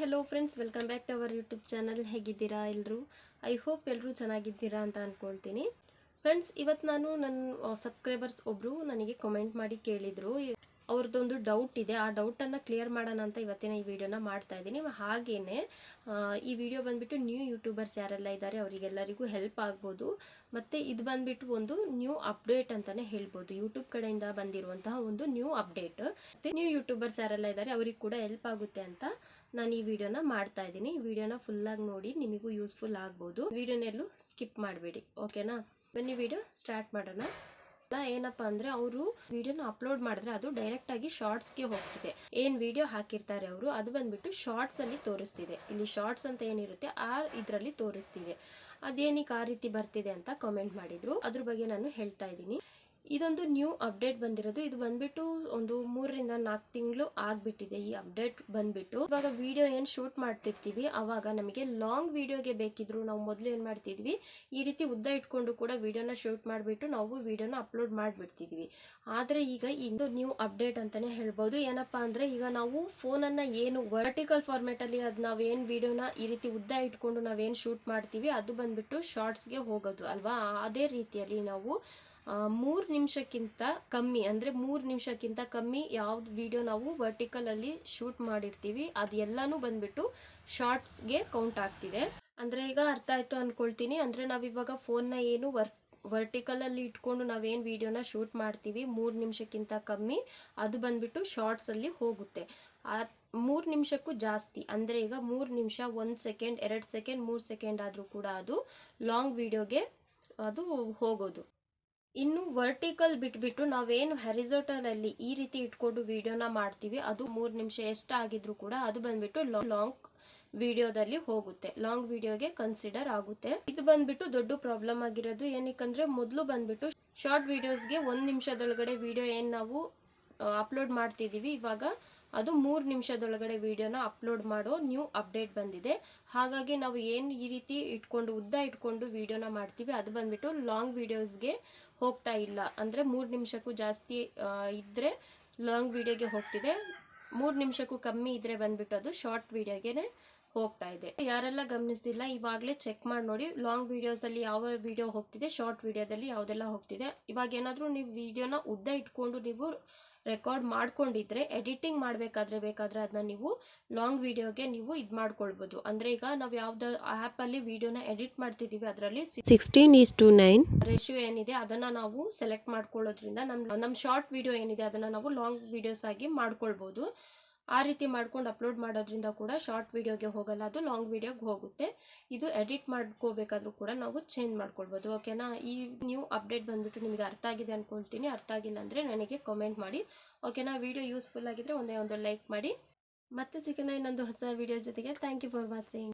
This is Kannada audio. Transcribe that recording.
Hello friends, welcome back to our YouTube channel. ಹೇಗಿದ್ದೀರಾ ಎಲ್ಲರೂ? ಐ ಹೋಪ್ ಎಲ್ಲರೂ ಚೆನ್ನಾಗಿದ್ದೀರಾ ಅಂತ ಅಂದ್ಕೊಳ್ತೀನಿ. ಫ್ರೆಂಡ್ಸ್, ಇವತ್ತು ನಾನು ನನ್ನ ಸಬ್ಸ್ಕ್ರೈಬರ್ಸ್ ಒಬ್ಬರು ನನಗೆ ಕಮೆಂಟ್ ಮಾಡಿ ಕೇಳಿದರು. ಅವ್ರದ್ದೊಂದು ಡೌಟ್ ಇದೆ. ಆ ಡೌಟನ್ನು ಕ್ಲಿಯರ್ ಮಾಡೋಣ ಅಂತ ಇವತ್ತಿನ ಈ ವಿಡಿಯೋನ ಮಾಡ್ತಾ ಇದ್ದೀನಿ. ಹಾಗೆಯೇ ಈ ವಿಡಿಯೋ ಬಂದುಬಿಟ್ಟು ನ್ಯೂ ಯೂಟ್ಯೂಬರ್ಸ್ ಯಾರೆಲ್ಲ ಇದ್ದಾರೆ ಅವರಿಗೆಲ್ಲರಿಗೂ ಹೆಲ್ಪ್ ಆಗ್ಬೋದು. ಮತ್ತು ಇದು ಬಂದುಬಿಟ್ಟು ಒಂದು ನ್ಯೂ ಅಪ್ಡೇಟ್ ಅಂತಲೇ ಹೇಳ್ಬೋದು. ಯೂಟ್ಯೂಬ್ ಕಡೆಯಿಂದ ಬಂದಿರುವಂತಹ ಒಂದು ನ್ಯೂ ಅಪ್ಡೇಟ್. ಮತ್ತು ನ್ಯೂ ಯೂಟ್ಯೂಬರ್ಸ್ ಯಾರೆಲ್ಲ ಇದ್ದಾರೆ ಅವರಿಗೆ ಕೂಡ ಹೆಲ್ಪ್ ಆಗುತ್ತೆ ಅಂತ ನಾನು ಈ ವಿಡಿಯೋನ ಮಾಡ್ತಾ ಇದ್ದೀನಿ. ಈ ವಿಡಿಯೋನ ಫುಲ್ಲಾಗಿ ನೋಡಿ, ನಿಮಗೂ ಯೂಸ್ಫುಲ್ ಆಗ್ಬೋದು. ವಿಡಿಯೋನೆಲ್ಲೂ ಸ್ಕಿಪ್ ಮಾಡಬೇಡಿ, ಓಕೆನಾ? ಬನ್ನಿ ವಿಡಿಯೋ ಸ್ಟಾರ್ಟ್ ಮಾಡೋಣ. ಏನಪ್ಪ ಅಂದರೆ, ಅವರು ವಿಡಿಯೋನ ಅಪ್ಲೋಡ್ ಮಾಡಿದ್ರೆ ಅದು ಡೈರೆಕ್ಟ್ ಆಗಿ ಶಾರ್ಟ್ಸ್ಗೆ ಹೋಗ್ತಿದೆ. ಏನು ವಿಡಿಯೋ ಹಾಕಿರ್ತಾರೆ ಅವರು, ಅದು ಬಂದ್ಬಿಟ್ಟು ಶಾರ್ಟ್ಸ್ ಅಲ್ಲಿ ತೋರಿಸ್ತಿದೆ. ಇಲ್ಲಿ ಶಾರ್ಟ್ಸ್ ಅಂತ ಏನಿರುತ್ತೆ ಇದರಲ್ಲಿ ತೋರಿಸ್ತಿದೆ. ಅದೇನಕ್ಕೆ ಆ ರೀತಿ ಬರ್ತಿದೆ ಅಂತ ಕಮೆಂಟ್ ಮಾಡಿದ್ರು. ಅದ್ರ ಬಗ್ಗೆ ನಾನು ಹೇಳ್ತಾ ಇದ್ದೀನಿ. ಇದೊಂದು ನ್ಯೂ ಅಪ್ಡೇಟ್ ಬಂದಿರೋದು. ಇದು ಬಂದ್ಬಿಟ್ಟು ಒಂದು 3 ರಿಂದ 4 ತಿಂಗಳು ಆಗ್ಬಿಟ್ಟಿದೆ ಈ ಅಪ್ಡೇಟ್ ಬಂದ್ಬಿಟ್ಟು. ಇವಾಗ ವಿಡಿಯೋ ಏನು ಶೂಟ್ ಮಾಡ್ತಿರ್ತೀವಿ ಅವಾಗ ನಮಗೆ ಲಾಂಗ್ ವಿಡಿಯೋಗೆ ಬೇಕಿದ್ರು ನಾವು ಮೊದಲು ಏನು ಮಾಡ್ತಿದ್ವಿ, ಈ ರೀತಿ ಉದ್ದ ಇಟ್ಕೊಂಡು ಕೂಡ ವಿಡಿಯೋನ ಶೂಟ್ ಮಾಡಿಬಿಟ್ಟು ನಾವು ವಿಡಿಯೋನ ಅಪ್ಲೋಡ್ ಮಾಡಿಬಿಡ್ತಿದ್ವಿ. ಆದರೆ ಈಗ ಇದು ನ್ಯೂ ಅಪ್ಡೇಟ್ ಅಂತಾನೆ ಹೇಳ್ಬೋದು. ಏನಪ್ಪಾ ಅಂದರೆ, ಈಗ ನಾವು ಫೋನನ್ನು ಏನು ವರ್ಟಿಕಲ್ ಫಾರ್ಮೇಟಲ್ಲಿ ಅದು ನಾವೇನು ವಿಡಿಯೋನ ಈ ರೀತಿ ಉದ್ದ ಇಟ್ಕೊಂಡು ನಾವೇನು ಶೂಟ್ ಮಾಡ್ತೀವಿ ಅದು ಬಂದ್ಬಿಟ್ಟು ಶಾರ್ಟ್ಸ್ಗೆ ಹೋಗೋದು ಅಲ್ವಾ. ಅದೇ ರೀತಿಯಲ್ಲಿ ನಾವು 3 ನಿಮಿಷಕ್ಕಿಂತ ಕಮ್ಮಿ, ಅಂದರೆ 3 ನಿಮಿಷಕ್ಕಿಂತ ಕಮ್ಮಿ ಯಾವ್ದು ವಿಡಿಯೋ ನಾವು ವರ್ಟಿಕಲ್ ಅಲ್ಲಿ ಶೂಟ್ ಮಾಡಿರ್ತೀವಿ ಅದು ಎಲ್ಲಾನು ಬಂದ್ಬಿಟ್ಟು ಶಾರ್ಟ್ಸ್ಗೆ ಕೌಂಟ್ ಆಗ್ತಿದೆ. ಅಂದರೆ ಈಗ ಅರ್ಥ ಆಯ್ತು ಅನ್ಕೊಳ್ತೀನಿ. ಅಂದರೆ ನಾವಿವಾಗ ಫೋನ್ನ ಏನು ವರ್ಟಿಕಲ್ ಅಲ್ಲಿ ಇಟ್ಕೊಂಡು ನಾವೇನು ವಿಡಿಯೋನ ಶೂಟ್ ಮಾಡ್ತೀವಿ 3 ನಿಮಿಷಕ್ಕಿಂತ ಕಮ್ಮಿ, ಅದು ಬಂದ್ಬಿಟ್ಟು ಶಾರ್ಟ್ಸ್ ಅಲ್ಲಿ ಹೋಗುತ್ತೆ. 3 ನಿಮಿಷಕ್ಕೂ ಜಾಸ್ತಿ, ಅಂದರೆ ಈಗ 3 ನಿಮಿಷ 1 ಸೆಕೆಂಡ್ 2 ಸೆಕೆಂಡ್ 3 ಸೆಕೆಂಡ್ ಆದರೂ ಕೂಡ ಅದು ಲಾಂಗ್ ವಿಡಿಯೋಗೆ ಅದು ಹೋಗೋದು. ಇನ್ನು ವರ್ಟಿಕಲ್ ಬಿಟ್ಬಿಟ್ಟು ನಾವೇನು ಹಾರಿಜಾಂಟಲ್ ಅಲ್ಲಿ ಈ ರೀತಿ ಇಟ್ಕೊಂಡು ವಿಡಿಯೋನ ಮಾಡ್ತೀವಿ ಅದು 3 ನಿಮಿಷ ಎಷ್ಟಾಗಿದ್ರು ಕೂಡ ಅದು ಬಂದ್ಬಿಟ್ಟು ಲಾಂಗ್ ವಿಡಿಯೋದಲ್ಲಿ ಹೋಗುತ್ತೆ, ಲಾಂಗ್ ವಿಡಿಯೋಗೆ ಕನ್ಸಿಡರ್ ಆಗುತ್ತೆ. ಇದು ಬಂದ್ಬಿಟ್ಟು ದೊಡ್ಡ ಪ್ರಾಬ್ಲಮ್ ಆಗಿರೋದು. ಏನಕ್ಕಂದ್ರೆ ಮೊದಲು ಬಂದ್ಬಿಟ್ಟು ಶಾರ್ಟ್ ವಿಡಿಯೋಸ್ಗೆ 1 ನಿಮಿಷದೊಳಗಡೆ ವಿಡಿಯೋ ಏನು ನಾವು ಅಪ್ಲೋಡ್ ಮಾಡ್ತಿದೀವಿ, ಇವಾಗ ಅದು 3 ನಿಮಿಷದೊಳಗಡೆ ವಿಡಿಯೋನ ಅಪ್ಲೋಡ್ ಮಾಡೋ ನ್ಯೂ ಅಪ್ಡೇಟ್ ಬಂದಿದೆ. ಹಾಗಾಗಿ ನಾವು ಏನು ಈ ರೀತಿ ಇಟ್ಕೊಂಡು ಉದ್ದ ಇಟ್ಕೊಂಡು ವಿಡಿಯೋನ ಮಾಡ್ತೀವಿ ಅದು ಬಂದ್ಬಿಟ್ಟು ಲಾಂಗ್ ವಿಡಿಯೋಸ್ಗೆ ಹೋಗ್ತಾ ಇಲ್ಲ. ಅಂದರೆ 3 ನಿಮಿಷಕ್ಕೂ ಜಾಸ್ತಿ ಇದ್ದರೆ ಲಾಂಗ್ ವಿಡಿಯೋಗೆ ಹೋಗ್ತಿದೆ, 3 ನಿಮಿಷಕ್ಕೂ ಕಮ್ಮಿ ಇದ್ರೆ ಬಂದ್ಬಿಟ್ಟು ಅದು ಶಾರ್ಟ್ ವಿಡಿಯೋಗೆ ಹೋಗ್ತಾ ಇದೆ. ಯಾರೆಲ್ಲ ಗಮನಿಸಿಲ್ಲ ಇವಾಗಲೇ ಚೆಕ್ ಮಾಡಿ ನೋಡಿ, ಲಾಂಗ್ ವಿಡಿಯೋಸಲ್ಲಿ ಯಾವ ವಿಡಿಯೋ ಹೋಗ್ತಿದೆ, ಶಾರ್ಟ್ ವಿಡಿಯೋದಲ್ಲಿ ಯಾವುದೆಲ್ಲ ಹೋಗ್ತಿದೆ. ಇವಾಗ ಏನಾದರೂ ನೀವು ವಿಡಿಯೋನ ಉದ್ದ ಇಟ್ಕೊಂಡು ನೀವು ರೆಕಾರ್ಡ್ ಮಾಡ್ಕೊಂಡಿದ್ರೆ ಎಡಿಟಿಂಗ್ ಮಾಡಬೇಕಾದ್ರೆ ಅದನ್ನ ನೀವು ಲಾಂಗ್ ವಿಡಿಯೋಗೆ ನೀವು ಇದು ಮಾಡ್ಕೊಳ್ಬೋದು. ಅಂದರೆ ಈಗ ನಾವು ಯಾವ್ದು ಆ್ಯಪಲ್ಲಿ ವಿಡಿಯೋನ ಎಡಿಟ್ ಮಾಡ್ತಿದ್ದೀವಿ ಅದರಲ್ಲಿ 16:9 ರೇಷಿಯೋ ಏನಿದೆ ಅದನ್ನು ನಾವು ಸೆಲೆಕ್ಟ್ ಮಾಡ್ಕೊಳ್ಳೋದ್ರಿಂದ ನಮ್ಮ ಶಾರ್ಟ್ ವಿಡಿಯೋ ಏನಿದೆ ಅದನ್ನು ನಾವು ಲಾಂಗ್ ವಿಡಿಯೋಸ್ ಆಗಿ ಮಾಡ್ಕೊಳ್ಬೋದು. ಆ ರೀತಿ ಮಾಡ್ಕೊಂಡು ಅಪ್ಲೋಡ್ ಮಾಡೋದ್ರಿಂದ ಕೂಡ ಶಾರ್ಟ್ ವಿಡಿಯೋಗೆ ಹೋಗಲ್ಲ, ಅದು ಲಾಂಗ್ ವಿಡಿಯೋಗೆ ಹೋಗುತ್ತೆ. ಇದು ಎಡಿಟ್ ಮಾಡ್ಕೋಬೇಕಾದ್ರೂ ಕೂಡ ನಾವು ಚೇಂಜ್ ಮಾಡ್ಕೊಳ್ಬೋದು, ಓಕೆನಾ? ಈ ನ್ಯೂ ಅಪ್ಡೇಟ್ ಬಂದ್ಬಿಟ್ಟು ನಿಮಗೆ ಅರ್ಥ ಆಗಿದೆ ಅನ್ಕೊಳ್ತೀನಿ. ಅರ್ಥ ಆಗಿಲ್ಲ ಅಂದರೆ ನನಗೆ ಕಮೆಂಟ್ ಮಾಡಿ, ಓಕೆನಾ? ವಿಡಿಯೋ ಯೂಸ್ಫುಲ್ ಆಗಿದ್ರೆ ಒಂದೇ ಒಂದು ಲೈಕ್ ಮಾಡಿ. ಮತ್ತೆ ಸಿಗೋಣ ಇನ್ನೊಂದು ಹೊಸ ವಿಡಿಯೋ ಜೊತೆಗೆ. Thank you for watching.